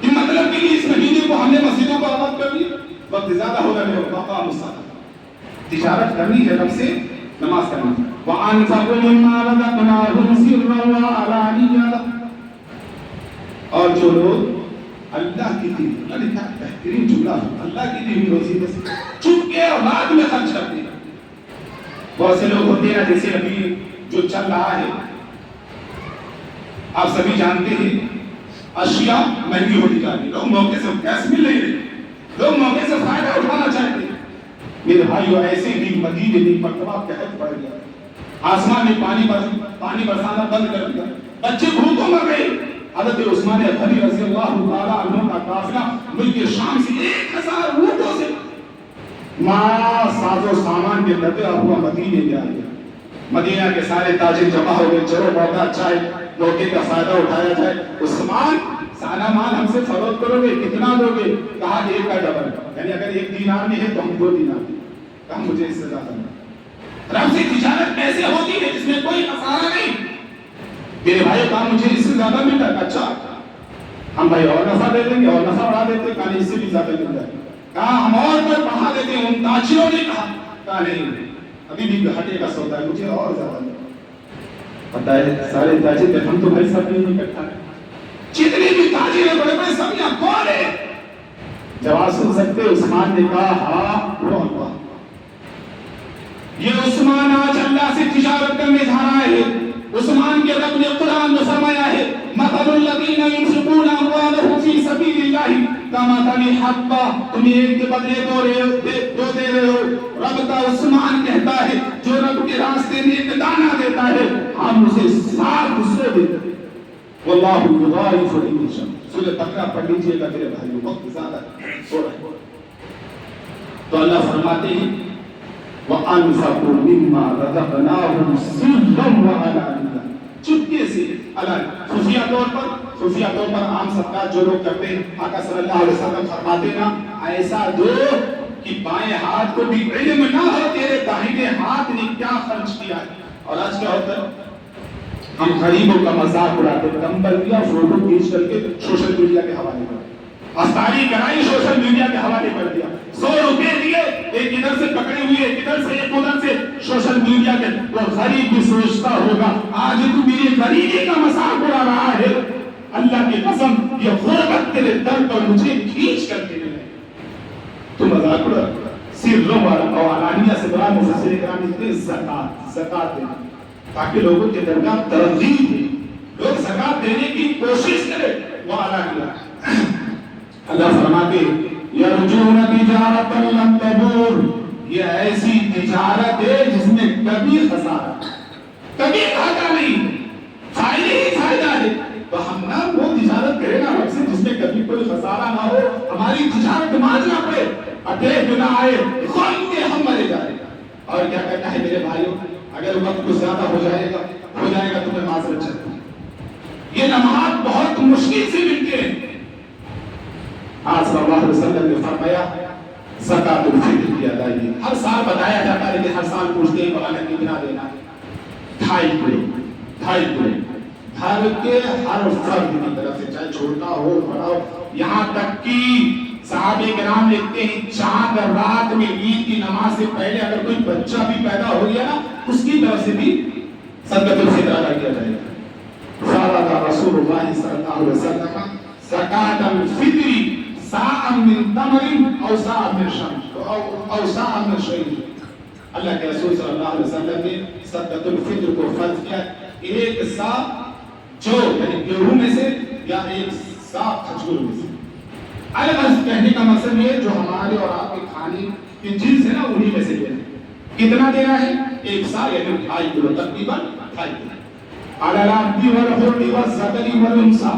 کہ مطلب کے لیے اس مہینے کو ہم نے مسجدوں کو آباد کر دیا، وقت زیادہ ہوگا میرے پاپا مصطفیٰ۔ تجارت کرنی ہے رب سے، نماز کرنی ہے۔ وَأَنفِقُوا مِمَّا رَزَقْنَاهُمْ سِرًّا وَعَلَانِيَّةً، اور جو لوگ اللہ کی دی، اللہ نے کہا بہترین جملہ، اللہ کی دی ہوئی روزی میں سے چپ کے اور رات میں خرچ کرتے ہیں۔ بہت سے لوگ ہوتے ہیں جیسے ابھی جو چل رہا ہے، آپ سبھی جانتے ہیں اشیاء مہنگی ہوتی جا رہی، لوگ موقع سے گیس مل نہیں رہی، لوگ موقع سے فائدہ اٹھانا چاہتے ہیں۔ میرے بھائیو ایسے بھی مدینے میں مرتبہ قحط پڑ گیا، آسمان میں پانی برسانا بند کر دیا، بچے بھوکوں مر گئے۔ حضرت عثمان غنی رضی اللہ تعالیٰ عنہ کا قافلہ ملک شام سے 1000 اونٹوں سے مال ساز و سامان کے لدے ہوا مدینے میں آ گیا۔ مدینہ کے سارے تاجر جمع ہو گئے، چلو موقع اچھا ہے، موقع کا فائدہ اٹھایا جائے۔ عثمان سارا مال ہم سے فروخت کرو گے، کتنا دو گے؟ کہا کہ 1 کا ڈبل، یعنی اگر 1 دینار میں ہے تو ہم 2 دینار دیں۔ کہا مجھے اس سے زیادہ نہیں۔ رب سے تجارت کیسے ہوتی ہے جس میں کوئی خسارہ نہیں؟ میرے بھائی کہا مجھے اس سے زیادہ ملتا ہے، اچھا ہم بھائی اور نفع دے دیں گے، اور نفع بڑھا دیتے، کہا اس سے بھی زیادہ مل جائے۔ کہا ہم اور بڑھا دیتے ہیں، ان تاجروں نے کہا نہیں ابھی بھی گھاٹے کا سودا ہے، مجھے اور زیادہ ملتا ہے۔ پتہ ہے سارے تاجر ہم تو بھائی سب نہیں اکٹھا ہے، جتنے بھی تاجر ہیں بڑے بڑے سب یہاں کون ہے؟ جواب سن سکتے؟ عثمان نے کہا ہاں وہ اللہ۔ یہ عثمان آج اللہ سے تجارت کرنے جا رہا ہے۔ عثمان کے رب نے قرآن میں فرمایا ہے مثل الذین ينفقون اموالهم فی سبیل اللہ کمثل حبۃ، تم ایک کے بدلے دو دے رہے ہو۔ رب کا عثمان کہتا ہے جو رب کے راستے میں ایک دانہ دیتا ہے ہم اسے 700 دیتے ہیں۔ واللہ یضاعف لمن یشاء۔ سورہ بقرہ پڑھ لیجیے گا میرے بھائیو، وقت زیادہ ہو رہا ہے۔ تو اللہ فرماتے ہیں وَأَنفِقُوا مِمَّا رَزَقْنَاهُمْ سِرًّا وَعَلَانِيَّةً، چپکے سے خفیہ طور پر عام صدقات جو لوگ کرتے ہیں، آقا صلی اللہ علیہ وسلم فرماتے نا ایسا دو کہ بائیں ہاتھ کو بھی علم نہ ہو تیرے داہنے ہاتھ نے کیا خرچ کیا ہے۔ اور آج کیا ہوتا ہے ہم غریبوں کا مذاق اڑاتے، کمبل دیا فوٹو کھینچ کر کے سوشل میڈیا کے حوالے کر دیا، افطاری کرائی سوشل میڈیا کے حوالے کر دیا، 100 روپے دیے ایک ادھر سے پکڑے ہوئے ایک ادھر سے ایک ادھر سے سوشل میڈیا کے، وہ غریب بھی سوچتا ہوگا آج تو میری غریبی کا مذاق اڑا رہا ہے، اللہ کی قسم یہ غربت تیرے در پر مجھے کھینچ کر کے لے تو مذاق اڑا سر و علانیہ سے بڑا مفسر کرام لکھتے ہیں زکات دینا تاکہ لوگوں کے درمیان ترغیب دے، لوگ زکات دینے کی کوشش کرے، وہ علانیہ اللہ فرماتے یرجون تجارتا لن تبور، یہ ایسی تجارت ہے جس میں کبھی خسارہ کبھی گھاٹا نہیں، فائدہ ہی فائدہ ہے، تو ہم نہ وہ تجارت کرے نا رب سے جس میں کبھی کوئی خسارہ نہ ہو، ہماری تجارت ماج نہ پڑے، اٹیک نہ آئے، خون کے ہم مرے جائے گا۔ اور کیا کہتا ہے میرے بھائیوں، اگر وقت کچھ زیادہ ہو جائے گا تو میں معذرت چاہتا ہوں، یہ لمحات بہت مشکل سے ملتے ہیں۔ آج صلی اللہ علیہ وسلم نے فرمایا زکات الفطر کی ادائیگی، ہر سال بتایا جاتا ہے کہ ہر سال پوچھتے ہیں مولانا کتنا دینا ہے، 2.5 کلو گھر کے ہر فرد کی طرف سے، چاہے چھوٹا ہو بڑا ہو، یہاں تک کہ صحابہ کرام لکھتے ہیں چاند رات میں عید کی نماز سے پہلے اگر کوئی بچہ بھی پیدا ہو گیا نا اس کی طرف سے بھی صدقۃ الفطر ادا کیا جائے گا۔ فرض رسول اللہ صلی اللہ علیہ وسلم زکات الفطر صاع من تمر او صاع من شمس او صاع من شعیر، اللہ کے رسول صلی اللہ علیہ وسلم نے صدقۃ الفطر کو فرض کیا، ایک صاع جو یعنی گیہوں میں سے یا ایک صاع کھجور میں سے۔ الگ کہنے کا مقصد یہ جو ہمارے اور آپ کے کھانے کی جنس ہے نا انہی میں سے دینا ہے۔ کتنا دینا ہے؟ ایک صاع یعنی 2.5 کلو، تقریباً 2.5 کلو۔ علی العبد والحر والذکر والانثى،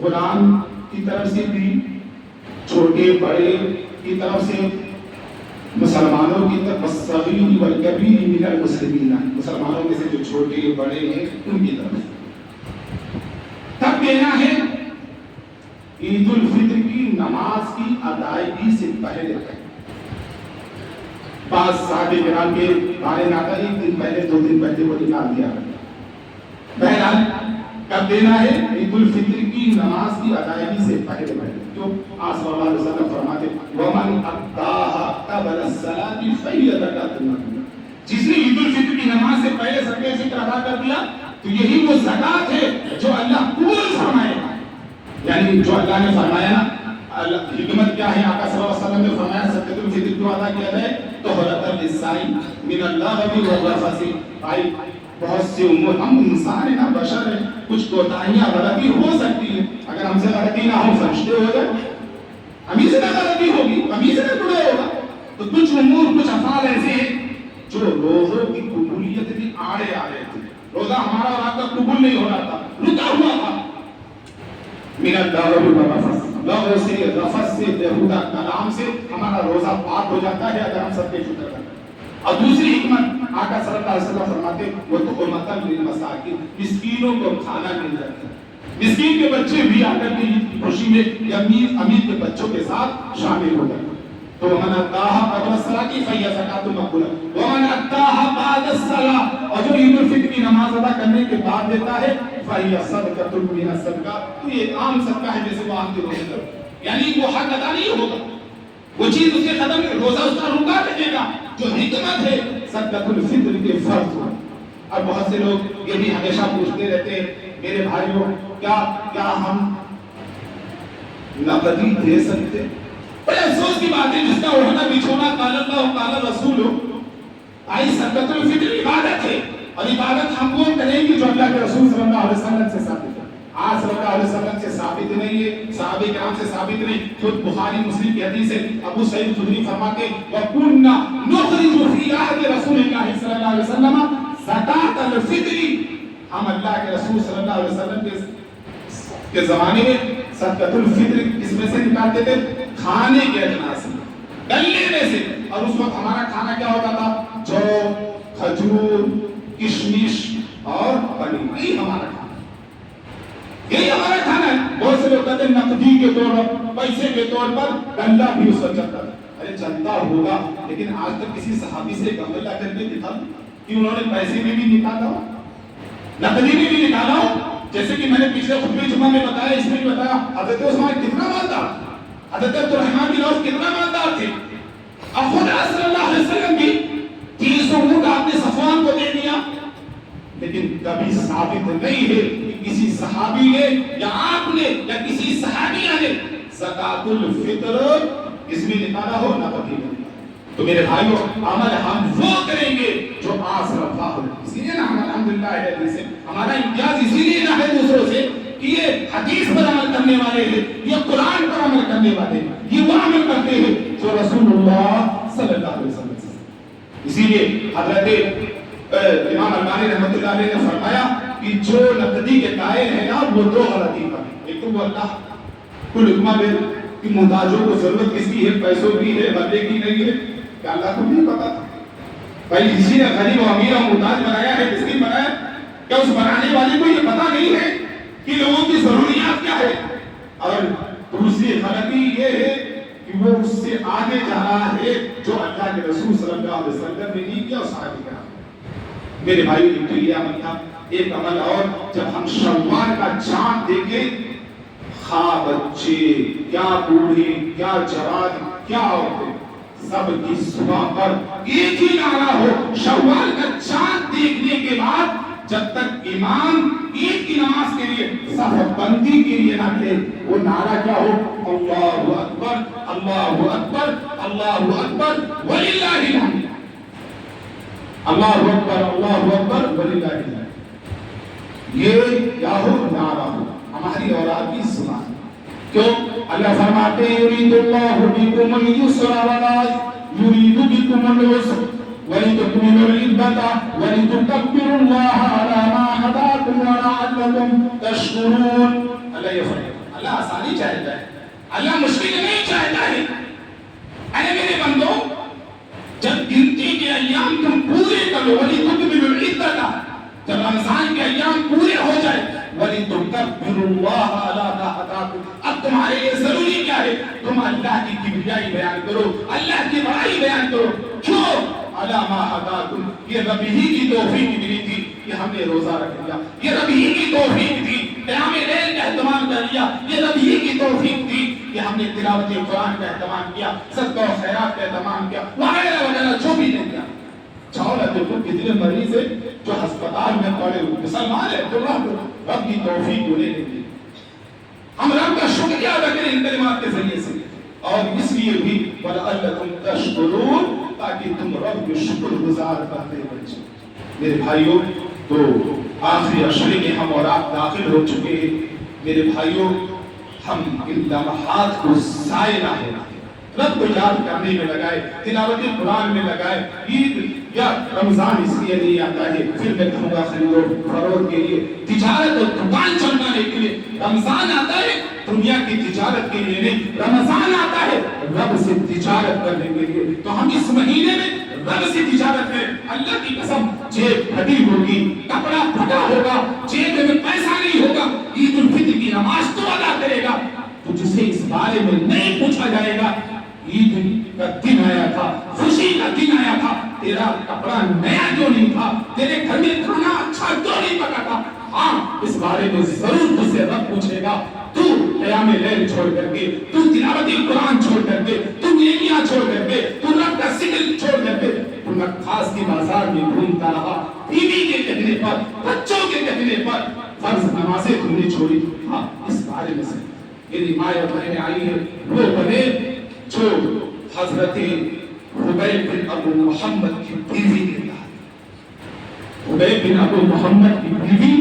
غلام کی طرف سے بھی، چھوٹے بڑے کی طرف سے، مسلمانوں کی طرف، والصغیر والکبیر من المسلمین، مسلمانوں میں سے جو چھوٹے بڑے ہیں ان کی طرف سے۔ تب دینا ہے عید الفطر کی نماز کی ادائیگی سے پہلے۔ بعض صحابہ کرام کے بارے میں آتا ہے 1 دن پہلے 2 دن پہلے وہ نکال دیا۔ بہرحال کب دینا ہے؟ عید الفطر کی نماز کی ادائیگی سے پہلے۔ تو آپ صلی اللہ علیہ وسلم فرماتے وَمَنْ أَدَّاهَا قَبْلَ الصَّلَاةِ فَهِيَ زَكَاةٌ، جس نے عید الفطر کی نماز سے پہلے صدقہ فطر ادا کر دیا تو یہی وہ زکات ہے جو اللہ قبول فرمائے گا، یعنی جو اللہ نے فرمایا نا، حکمت کیا ہے؟ آقا صلی اللہ علیہ وسلم نے فرمایا صدقۃ الفطر کیوں ادا کیا جائے؟ طہرۃ للصائم من اللغو والرفث۔ بھائی بہت سی امور، ہم انسان ہیں نا، بشر ہیں، کچھ کوتاہیاں غلطی ہو سکتی ہے، اگر ہم سے غلطی نہ ہو فرشتے ہو جائے، ہم ہی سے نہ غلطی ہوگی، ہم ہی سے نہ گناہ ہوگا، تو کچھ امور کچھ افعال ایسے ہیں جو روزوں کی قبولیت بھی آڑے آ رہے تھے، روزہ ہمارا اور آپ کا قبول نہیں ہو رہا تھا، رکا ہوا تھا۔ من اللغو والرفث، لغو سے، رفث سے، بیہودہ کلام سے ہمارا روزہ پاک ہو جاتا ہے اگر ہم صدقہ فطر کرتے ہیں۔ اور دوسری حکمت آقا صلی اللہ علیہ وسلم فرماتے وَتُطْعِمَةً لِلْمَسَاكِينِ، مسکینوں کو کھانا مل جاتا ہے، مسکین کے بچے بھی آ کر کے عید کی خوشی میں امیر کے بچوں کے ساتھ شامل ہو جاتے ہیں۔ تو وَمَنْ أَدَّاهَا قَبْلَ الصَّلَاةِ فَهِيَ زَكَاةٌ مَقْبُولَةٌ وَمَنْ أَدَّاهَا بَعْدَ الصَّلَاةِ، اور جو عید الفطر کی نماز ادا کرنے کے بعد دیتا ہے فَهِيَ صَدْقَةٌ مِنَ الصَّدْقَةِ، تو یہ عام صدقہ ہے جیسے وہ عام کے روزے کرتے، یعنی وہ حق ادا نہیں ہوگا، وہ چیز اس کے ختم، روزہ اس کا رکا رہے گا۔ جو حکمت ہے صدقۃ الفطر کے فرض ہو۔ اور بہت سے لوگ یہ بھی ہمیشہ پوچھتے رہتے ہیں میرے بھائیوں کیا ہم نقدی دے سکتے؟ بڑے افسوس کی بات ہے، جس کا اڑھنا بچھونا قال اللہ قال رسول، آئی صدقۃ الفطر عبادت ہے، اور عبادت ہم وہ کریں گے جو اللہ کے رسول صلی اللہ علیہ وسلم سے ثابت ہے۔ آج صلی اللہ علیہ وسلم سے ثابت نہیں ہے، صحابہ کرام سے ثابت نہیں، خود بخاری مسلم کی حدیث ہے، ابو سعید خدری فرماتے وَكُنَّا نُخْرِجُ فِي عَهْدِ رَسُولِ اللَّهِ صلی اللہ علیہ وسلم زَكَاةَ الْفِطْرِ، ہم اللہ کے رسول صلی اللہ علیہ وسلم کے زمانے میں صدقۃ الفطر کس میں سے نکالتے تھے؟ کھانے کے اجناس سے، گلے میں سے۔ اور اس وقت ہمارا کھانا کیا ہوتا تھا؟ جو کھجور، کشمش اور پنیر، یہی ہمارا کھانا، یہی ہمارا کھانا ہے۔ بہت سے لوگ کہتے ہیں نقدی کے طور پر، پیسے کے طور پر، گلہ بھی اس وقت چلتا تھا۔ ارے چلتا ہوگا، لیکن آج تک کسی صحابی سے گلہ کر کے دکھا کہ انہوں نے پیسے میں بھی نکالا ہو؟ نقدی میں بھی نکالا ہو، جیسے کہ میں نے پچھلے خطبے جمعہ میں بتایا، اس میں بھی بتایا حضرت عثمان کتنا مالدار، حضرت عبد الرحمن بن عوف کتنا مالدار تھے. اب خدا صلی اللہ علیہ وسلم بھی 300 اونٹ آپ نے صفوان کو دے دیا، لیکن کبھی ثابت نہیں ہے کہ کسی صحابی نے یا آپ نے یا کسی صحابیہ نے زکات الفطر اس میں نکالا ہو نقدی میں. تو میرے بھائیو عمل ہم وہ کریں گے جو آس رفا ہو. اسی لیے نا ہم الحمدللہ ہے سے ہمارا امتیاز اسی لیے نہ ہے دوسروں سے کہ یہ حدیث پر عمل کرنے والے ہیں، یہ قرآن پر عمل کرنے والے ہیں، یہ وہ عمل کرتے ہیں جو رسول اللہ صلی اللہ علیہ وسلم سے. اسی لیے حضرت امام البانی رحمۃ اللہ علیہ نے فرمایا کہ جو نقدی کے قائل ہیں نا وہ دو غلطی پر ہیں. ایک تو وہ اللہ کو لقمہ دے کہ محتاجوں کو ضرورت کس کی ہے، پیسوں کی ہے، بندے کی نہیں ہے، کہ اللہ کو نہیں پتا تھا. بھائی کسی نے غریب و امیر و محتاج بنایا ہے، کس نے بنایا؟ کیا اس بنانے والے کو یہ پتا نہیں ہے کہ لوگوں کی ضروریات کیا ہے؟ اور دوسری غلطی یہ ہے کہ وہ اس سے آگے جا رہا ہے جو اللہ کے رسول صلی اللہ علیہ وسلم نے نہیں کیا، اس آگے کرا. میرے بھائی یہ عمل تھا. ایک عمل اور، جب ہم شوال کا چاند دیکھیں، خواہ بچے کیا بوڑھے کیا جوان کیا عورتیں سب کی صبح پر ایک ہی نعرہ ہو، شوال کا چاند دیکھنے کے بعد جب تک امام عید کی نماز کے لیے صف بندی کے لیے نہ لے، وہ نعرہ کیا ہو؟ اللہ اکبر اللہ اکبر اللہ اکبر وللہ الحمد. اللہ اکبر وللہ الحمد، یہ کیا ہو؟ نعرہ ہو ہماری اور آپ کی سنا. کیوں؟ اللہ فرماتے ہیں یرید اللہ بکم اليسر ولا یرید بکم العسر ولتکملوا العدة ولتکبروا اللہ علی ما ہداکم ولعلکم تشکرون. اللہ یہ فرماتا، اللہ آسانی چاہتا ہے، اللہ مشکل نہیں چاہتا ہے. اے میرے بندو، جب گنتی کے ایام تم پورے کرو، ولتکملوا العدة، جب رمضان کے ایام پورے ہو جائے، وَلِتُكَبِّرُوا اللَّهَ عَلَىٰ مَا هَدَاكُمْ، اب تمہارے لیے ضروری کیا ہے؟ تم اللہ کی کبریائی بیان کرو، اللہ کی بڑائی بیان کرو. کیوں؟ عَلَىٰ مَا هَدَاكُمْ، یہ رب ہی کی توفیق ملی تھی کہ ہم نے روزہ رکھ لیا، یہ رب ہی کی توفیق تھی قیام لیل کا اہتمام کر لیا، یہ رب ہی کی توفیق تھی کہ ہم نے تلاوت قرآن کا اہتمام کیا، صدقہ و خیرات کا اہتمام کیا، وغیرہ وغیرہ جو بھی نہیں کیا. چھوڑا دیکھو کتنے مریض ہیں جو ہسپتال میں پڑے ہوئے، مسلمان ہے تو رب کی توفیق انہیں نہیں دی. ہم رب کا شکریہ ادا کریں ان کلمات کے ذریعے سے، اور اس لیے بھی وَلَعَلَّكُمْ تَشْكُرُونَ، تاکہ تم رب کے شکر گزار بنتے بچے. میرے بھائیوں، تو آخری عشرے میں ہم اور آپ داخل ہو چکے ہیں. میرے بھائیوں، ہم ان لمحات کو ضائع نہ ہونا، رب کو یاد کرنے میں لگائے، تلاوت قرآن میں لگائے. عید یا رمضان اس لیے نہیں آتا ہے، پھر میں کہوں گا خرید و فروخت کے لیے، تجارت اور دکان چلانے کے لیے. رمضان آتا ہے دنیا کی تجارت کے لیے نہیں، رمضان آتا ہے رب سے تجارت کرنے کے لیے. تو ہم اس مہینے میں رب سے تجارت کریں. اللہ کی قسم، جیب پھٹی ہوگی، کپڑا پھٹا ہوگا، جیب میں پیسہ نہیں ہوگا، عید الفطر کی نماز تو ادا کرے گا. تو جسے اس بارے میں نہیں پوچھا جائے گا، عید کا دن آیا تھا، خوشی کا دن آیا تھا، تیرا کپڑا نیا کیوں نہیں تھا، تیرے گھر میں کھانا اچھا کیوں نہیں پکا تھا، ہاں اس بارے میں ضرور تجھ سے رب پوچھے گا. تو قیام لیل چھوڑ کر کے، تو تلاوت قرآن چھوڑ کر کے، تو نیکیاں چھوڑ کر کے، تو رب کا ذکر چھوڑ کر کے تو نخاس کی بازار میں گھومتا رہا. بیوی کے کہنے پر، بچوں کے کہنے پر فرض نمازیں تم نے چھوڑی. ہاں اس بارے میں سے یہ مائیں اور بہنیں آئی ہیں، وہ بنے جو حضرت حبیب بن ابو محمد کی بیوی نے کہا. حبیب بن ابو محمد کی بیوی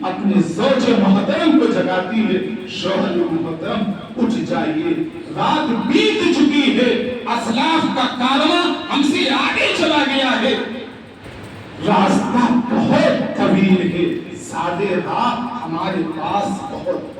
اپنے زوج محترم کو جگاتی ہے، شوہر محترم اٹھ جائیے، رات بیت چکی ہے، اسلاف کا کارواں ہم سے آگے چلا گیا ہے، راستہ بہت طویل ہے، سادے راہ ہمارے پاس بہت.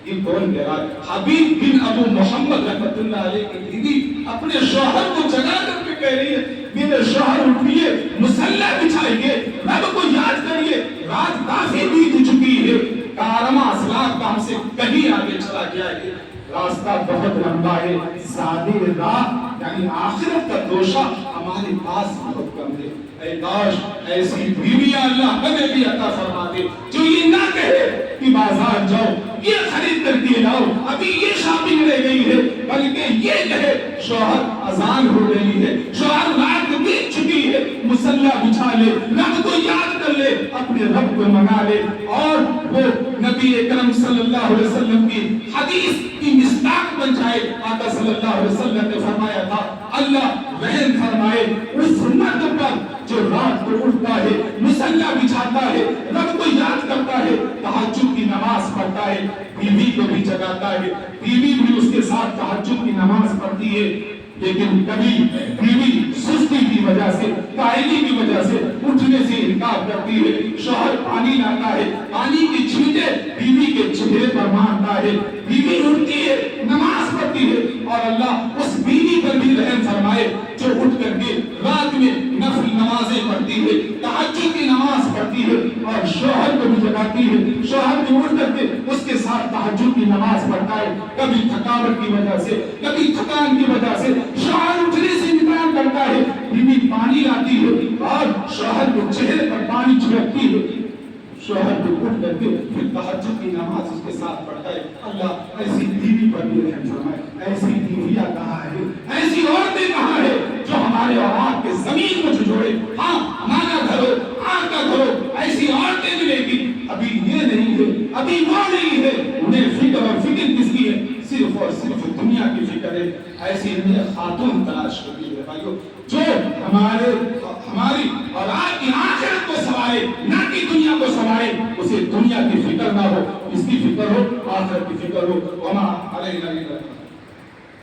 یہ کون کہہ رہا ہے؟ حبیب بن ابو محمد رحمت اللہ علیہ کی بیوی اپنے شوہر کو جگا کر کے کہہ رہی ہے، میرے شوہر اٹھیے، مصلی بچھائیے، رب کو یاد کریے، رات کافی بیت چکی ہے، کارواں اسلاف کا ہم سے کہیں آگے چلا گیا ہے، راستہ بہت لمبا ہے، سادے راہ یعنی آخرت کا توشہ ہمارے پاس بہت کم دے. اے کاش ایسی بیویاں اللہ ہمیں بھی عطا فرما دے جو یہ نہ کہے کہ بازار جاؤ یہ خرید کر کے لاؤ ابھی یہ شاپنگ رہ گئی ہے، بلکہ یہ کہے شوہر اذان ہو رہی ہے، شوہر رات بیت چکی ہے، مصلی بچھا لے، رب کو یاد کر لے، اپنے رب کو منا لے. اور وہ نبی اکرم صلی اللہ علیہ وسلم کی حدیث کی مصداق بن جائے. آقا صلی اللہ علیہ وسلم نے فرمایا تھا اللہ رحم فرمائے اس مرد پر جو رات کو اٹھتا ہے، مصلی بچھاتا ہے، رب کو یاد کرتا ہے، تہجد کی نماز پڑھتا ہے، بیوی کو بھی جگاتا ہے، بیوی بھی اس کے ساتھ تہجد کی نماز پڑھتی ہے. لیکن کبھی بیوی سستی کی وجہ سے، کاہلی کی وجہ سے اٹھنے سے انکار کرتی ہے، شوہر پانی لاتا ہے، پانی کی چھینٹیں بیوی کے چہرے پر مارتا ہے، بیوی اٹھتی ہے، نماز پڑھتی ہے. اور اللہ اس بیوی پر بھی رحم فرمائے جو اٹھ کر کے رات میں نفل نمازیں پڑھتی ہے، تہجد کی نماز پڑھتی ہے اور شوہر کو بھی جگاتی ہے، شوہر بھی اٹھ کر کے اس کے ساتھ تہجد کی نماز پڑھتا ہے. کبھی تھکاوٹ کی وجہ سے، کبھی تھکان کی وجہ سے شوہر اٹھنے سے انکار کرتا ہے، بیوی پانی لاتی ہے اور شوہر کو چہرے پر پانی چھڑکتی ہے، شوہر کو اٹھ کر کے پھر تہجد کی نماز اس کے ساتھ پڑھتا ہے. اللہ ایسی بیوی پر بھی رحم فرمائے. ایسی بیویاں کہاں ہے، ایسی عورتیں کہاں ہے جو ہمارے اور آپ کے زمین کو جھجوڑے. ہاں ہمارا گھر ہو، آپ کا گھر ہو، ایسی عورتیں ملے گی. ابھی یہ نہیں ہے، ابھی وہ نہیں ہے، انہیں فکر اور فکر کس کی ہے؟ صرف اور صرف دنیا کی فکر ہے. ایسی انہیں خاتون تلاش کرتی ہے بھائیو جو ہماری اور آپ کی آخرت کو سنوارے، نہ کہ دنیا کو سنوارے. اسے دنیا کی فکر نہ ہو، اس کی فکر ہو، آخرت کی فکر ہو. وما علینا الا